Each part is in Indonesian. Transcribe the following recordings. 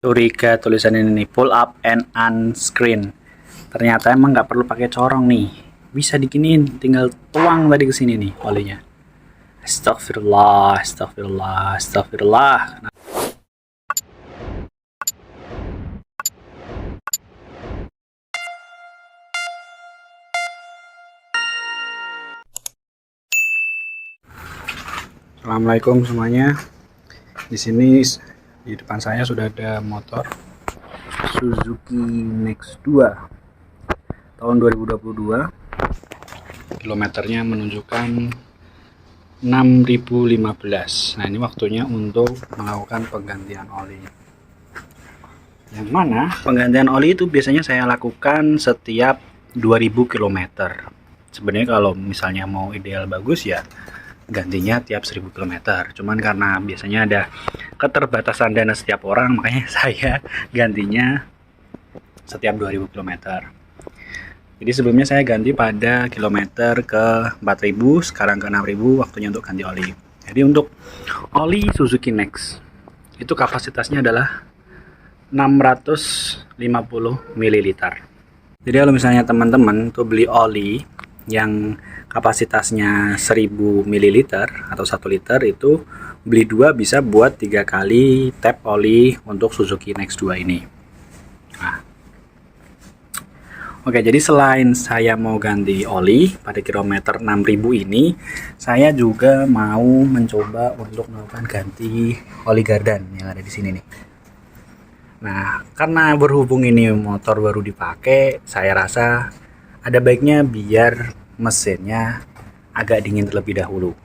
Curiga tulisan ini nih, pull up and unscreen. Ternyata emang nggak perlu pakai corong nih, bisa dikiniin, tinggal tuang tadi ke sini nih olinya. Astagfirullah, astagfirullah, astagfirullah. Assalamualaikum semuanya. Di sini di depan saya sudah ada motor Suzuki Next 2 tahun 2022. Kilometernya menunjukkan 6015. Nah, ini waktunya untuk melakukan penggantian oli. Yang mana penggantian oli itu biasanya saya lakukan setiap 2000 km. Sebenarnya kalau misalnya mau ideal bagus ya gantinya tiap 1000 km. Cuman karena biasanya ada keterbatasan dana setiap orang, makanya saya gantinya setiap 2000 km. Jadi sebelumnya saya ganti pada kilometer ke 4000, sekarang ke 6000, waktunya untuk ganti oli. Jadi untuk oli Suzuki Next itu kapasitasnya adalah 650 ml. Jadi kalau misalnya teman-teman tuh beli oli yang kapasitasnya 1000 ml atau 1 liter, itu beli 2 bisa buat 3 kali tap oli untuk Suzuki Next 2 ini. Nah, oke, jadi selain saya mau ganti oli pada kilometer 6000 ini, saya juga mau mencoba untuk melakukan ganti oli gardan yang ada di sini nih. Nah, karena berhubung ini motor baru dipakai, saya rasa ada baiknya biar mesinnya agak dingin terlebih dahulu.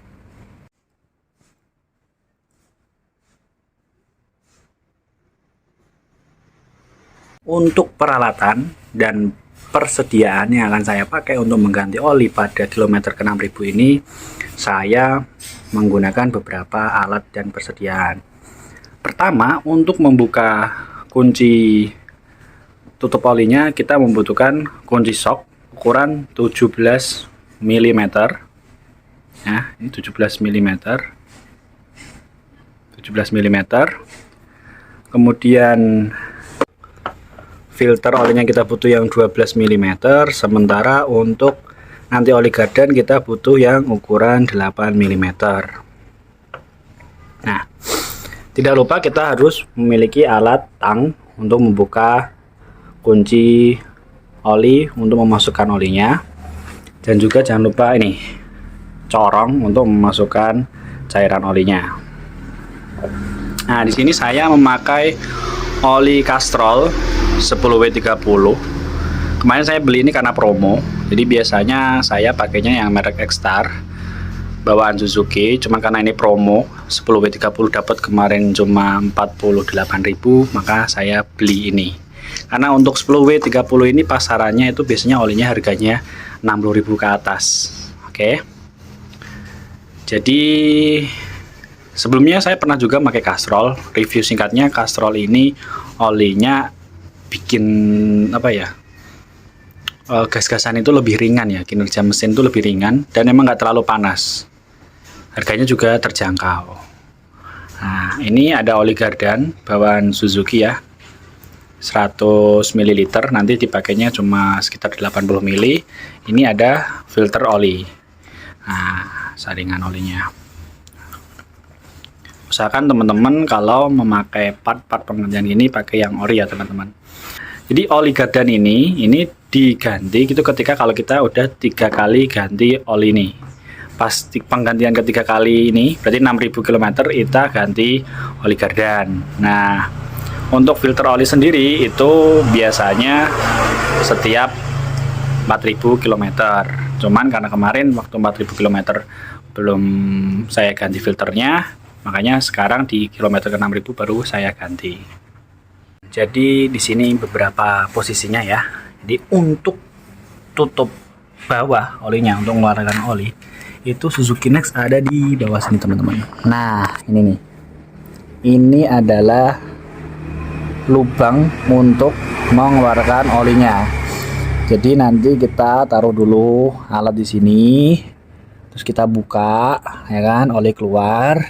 Untuk peralatan dan persediaan yang akan saya pakai untuk mengganti oli pada kilometer ke 6000 ini, saya menggunakan beberapa alat dan persediaan. Pertama, untuk membuka kunci tutup olinya kita membutuhkan kunci sok ukuran 17 mm. Nah, ini 17 mm. 17 mm. Kemudian filter olinya kita butuh yang 12 mm, sementara untuk nanti oli gardan kita butuh yang ukuran 8 mm. Nah, tidak lupa kita harus memiliki alat tang untuk membuka kunci oli untuk memasukkan olinya, dan juga jangan lupa ini corong untuk memasukkan cairan olinya. Nah, di sini saya memakai oli Castrol 10W30. Kemarin saya beli ini karena promo, jadi biasanya saya pakainya yang merek X-Star bawaan Suzuki, cuma karena ini promo 10W30 dapat kemarin cuma 48.000, maka saya beli ini. Karena untuk 10W30 ini pasarannya itu biasanya olinya harganya 60.000 ke atas. Oke. Jadi sebelumnya saya pernah juga pakai Castrol. Review singkatnya, Castrol ini olinya bikin apa ya? Gas-gasan itu lebih ringan ya, kinerja mesin itu lebih ringan dan emang nggak terlalu panas. Harganya juga terjangkau. Nah, ini ada oli gardan bawaan Suzuki ya, 100 ml, nanti dipakainya cuma sekitar 80 ml. Ini ada filter oli. Nah, saringan olinya. Usahakan teman-teman kalau memakai part-part penggantian ini pakai yang ori ya teman-teman. Jadi oli gardan ini diganti gitu ketika kalau kita udah 3 kali ganti oli ini. Pas penggantian ketiga kali ini berarti 6000 km kita ganti oli gardan. Nah, untuk filter oli sendiri itu biasanya setiap 4000 km. Cuman karena kemarin waktu 4000 km belum saya ganti filternya, makanya sekarang di kilometer ke 6000 baru saya ganti. Jadi di sini beberapa posisinya ya. Jadi untuk tutup bawah olinya, untuk mengeluarkan oli, itu Suzuki Next ada di bawah sini teman-teman. Nah, ini nih. Ini adalah lubang untuk mengeluarkan olinya. Jadi nanti kita taruh dulu alat di sini, terus kita buka, ya kan, oli keluar,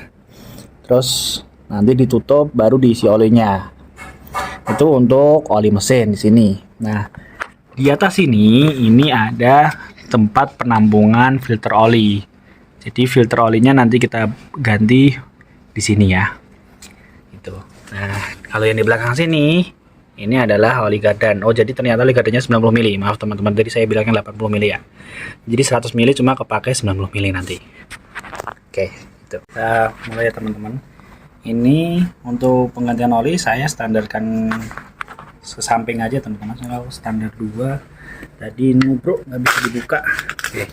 terus nanti ditutup baru diisi olinya. Itu untuk oli mesin di sini. Nah, di atas ini ada tempat penampungan filter oli. Jadi filter olinya nanti kita ganti di sini ya. Itu. Nah, kalau yang di belakang sini ini adalah oli gardan. Oh, jadi ternyata oli gardannya 90 mili. Maaf teman-teman, tadi saya bilangnya 80 mili ya. Jadi 100 mili cuma kepakai 90 mili nanti. Oke, itu. Kita mulai ya teman-teman. Ini untuk penggantian oli saya standarkan sesamping aja teman-teman. Kalau standar 2 tadi nubruk nggak bisa dibuka. Oke,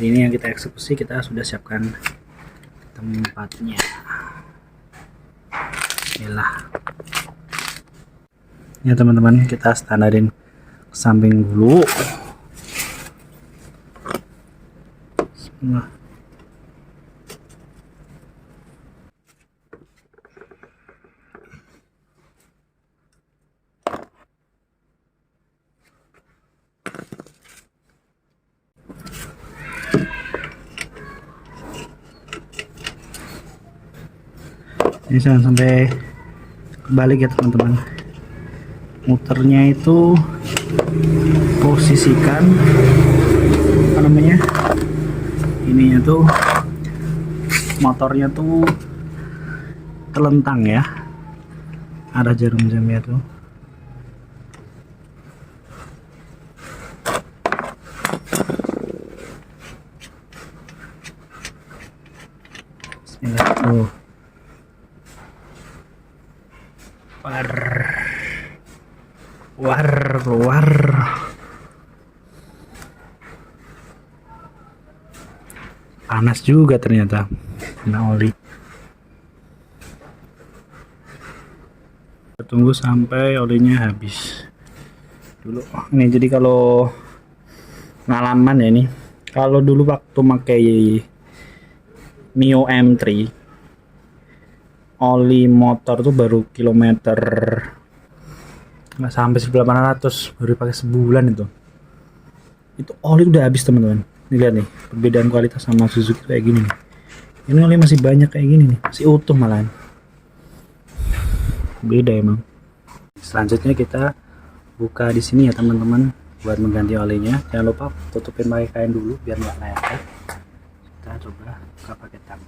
ini yang kita eksekusi, kita sudah siapkan tempatnya. Bismillah ya teman-teman, kita standarin ke samping dulu. Bismillah. Ini jangan sampai kebalik ya teman-teman. Muternya itu posisikan apa namanya, ininya tuh, motornya tuh telentang ya, ada jarum jamnya tuh. Bismillah tuh. Keluar. Panas juga ternyata kena oli. Tunggu sampai olinya habis dulu. Ini jadi kalau pengalaman ya, ini kalau dulu waktu pakai Mio M3 oli motor tuh baru kilometer nggak sampai 1800, baru pakai sebulan itu oli udah habis teman-teman. Nih lihat nih perbedaan kualitas sama Suzuki kayak gini nih. Ini oli masih banyak kayak gini nih, masih utuh malahan, beda emang. Selanjutnya kita buka di sini ya teman-teman buat mengganti olinya. Jangan lupa tutupin pakai kain dulu biar nggak lepek. Kita coba buka pakai tang.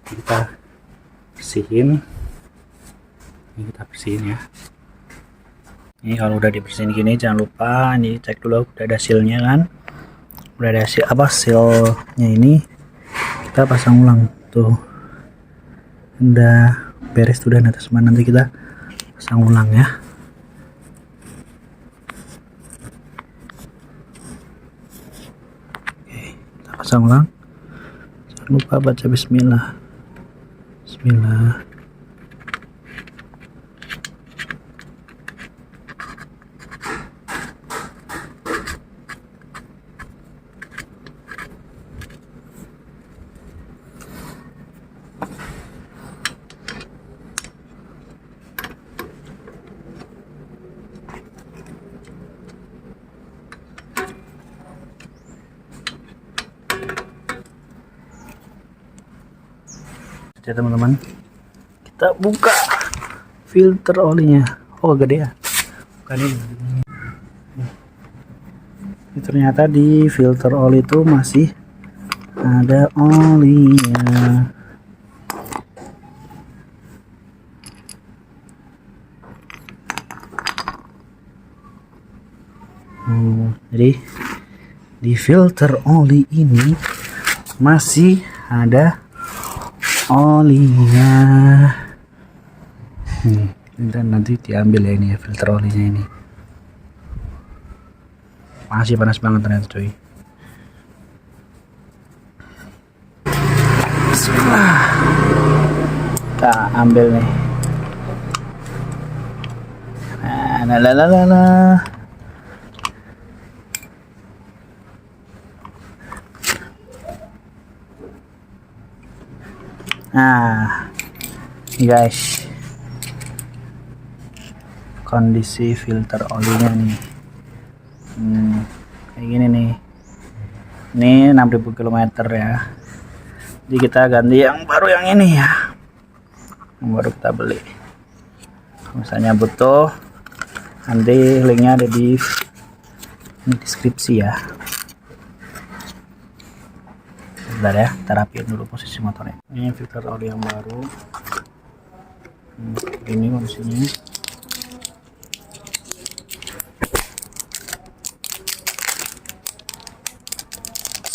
Kita bersihin, ini kita bersihin ya. Ini kalau udah dibersihin gini jangan lupa ini cek dulu udah ada sealnya kan, udah ada seal apa, sealnya ini kita pasang ulang tuh, udah beres tuh, dan atas mana nanti kita pasang ulang ya. Oke, kita pasang ulang. Jangan lupa baca bismillah. Bismillah. Ya teman-teman, kita buka filter olinya. Oh gede ya, bukan ini. Ini ternyata di filter oli itu masih ada olinya. Jadi di filter oli ini masih ada olinya. Dan nanti diambil ya ini ya, filter olinya ini. Masih panas banget ternyata cuy. Bismillah. Kita ambil nih. Nah. Nah, guys, kondisi filter olinya nih, kayak gini nih. Ini 6.000 km ya. Jadi kita ganti yang baru yang ini ya, yang baru kita beli. Misalnya butuh, nanti linknya ada di deskripsi ya. Bentar ya, kita rapiin dulu posisi motornya. Ini filter oli yang baru. Ini kondisinya.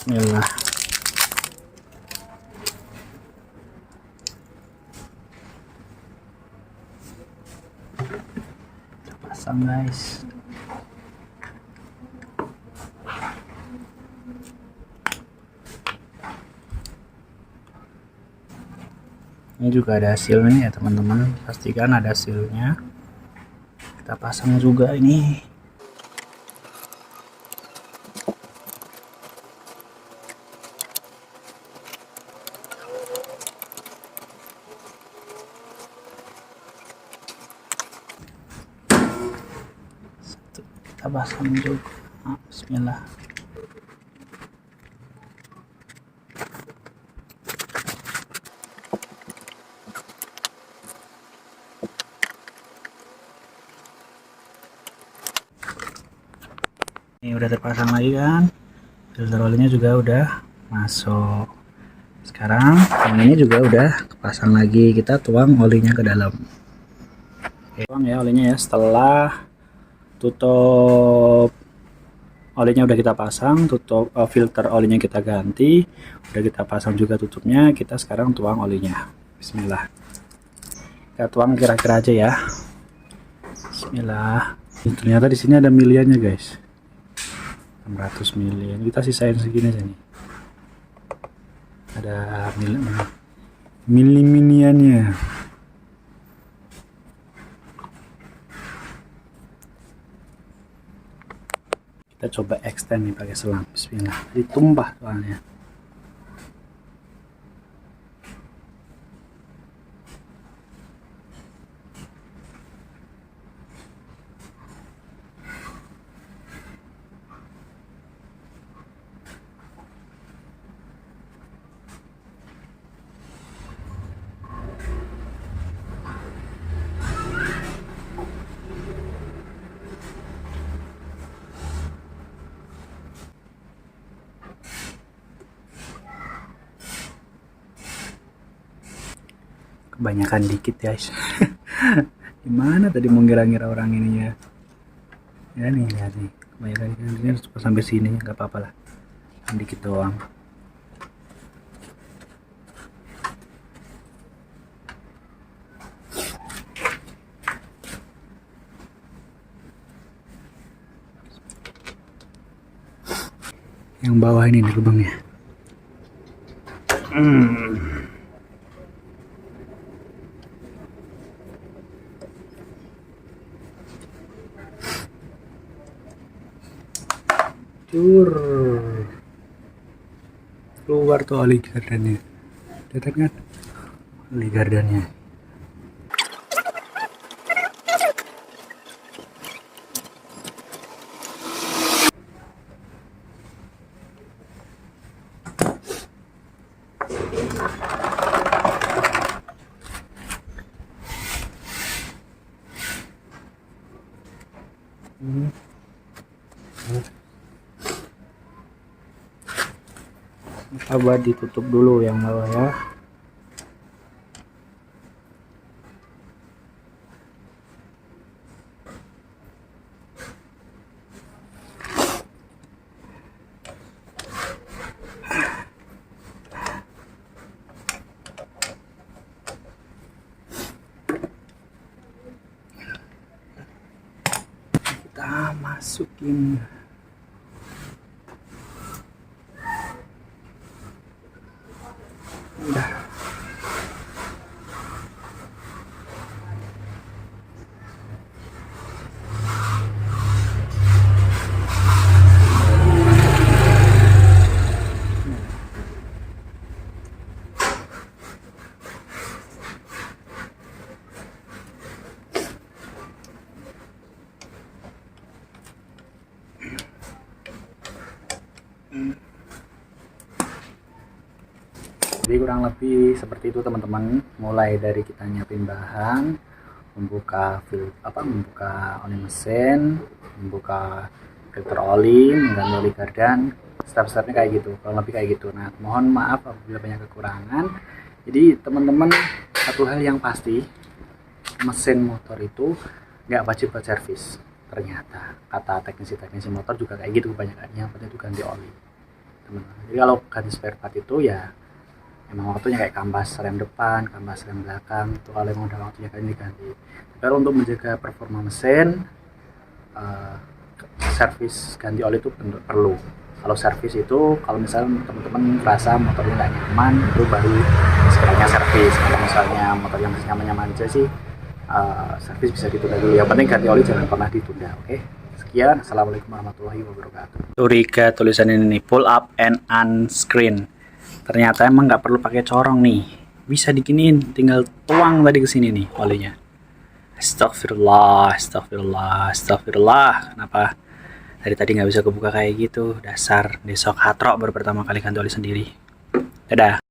Bismillah. Kita pasang guys. Ini juga ada hasilnya ya teman-teman, pastikan ada hasilnya. Kita pasang juga ini. Kita pasang juga. Bismillah. Ini udah terpasang lagi kan, filter olinya juga udah masuk. Sekarang yang ini juga udah kepasang lagi, kita tuang olinya ke dalam. Oke, tuang ya olinya ya. Setelah tutup olinya udah kita pasang, tutup filter olinya kita ganti, udah kita pasang juga tutupnya. Kita sekarang tuang olinya. Bismillah. Kita tuang kira-kira aja ya. Bismillah. Ternyata di sini ada miliannya guys. 600 mili, kita sisain segini aja nih, ada miniannya. Kita coba extend nih pakai selang. Bismillah. Ditumpah soalnya. Kebanyakan dikit guys. Gimana tadi mau ngira-ngira orang ini ya? Ya nih, lihat nih. Kebanyakan ini harus sampai sini, nggak apa-apa lah. Dikit doang. Yang bawah ini nih lubangnya. Keluar tuh oli gardannya, lihat kan oli gardannya. Coba ditutup dulu yang bawah ya. Kita masukin. Udah. Jadi kurang lebih seperti itu teman-teman, mulai dari kita nyiapin bahan, membuka oli mesin, membuka filter oli, mengganti oli gardan, step-stepnya kayak gitu, kurang lebih kayak gitu. Nah, mohon maaf apabila banyak kekurangan. Jadi teman-teman, satu hal yang pasti, mesin motor itu nggak wajib buat servis. Ternyata kata teknisi motor juga kayak gitu kebanyakan, yang penting itu ganti oli teman-teman. Jadi kalau ganti spare part itu ya emang waktunya kayak kampas rem depan, kampas rem belakang, itu kalau emang udah waktunya kan diganti. Tapi untuk menjaga performa mesin, servis ganti oli itu perlu. Kalau servis itu, kalau misalnya teman-teman merasa motornya nggak nyaman, itu baru sebenarnya servis. Kalau misalnya motor yang masih nyaman-nyaman aja sih, servis bisa ditunda dulu. Yang penting ganti oli jangan pernah ditunda. Oke, sekian. Assalamualaikum warahmatullahi wabarakatuh. Curiga tulisan ini nih, pull up and unscreen. Ternyata emang nggak perlu pakai corong nih, bisa dikiniin, tinggal tuang tadi ke sini nih olinya. Astagfirullah, astagfirullah, astagfirullah. Kenapa dari tadi nggak bisa kebuka kayak gitu? Dasar desok hatrok baru pertama kali ganti oli sendiri. Dadah.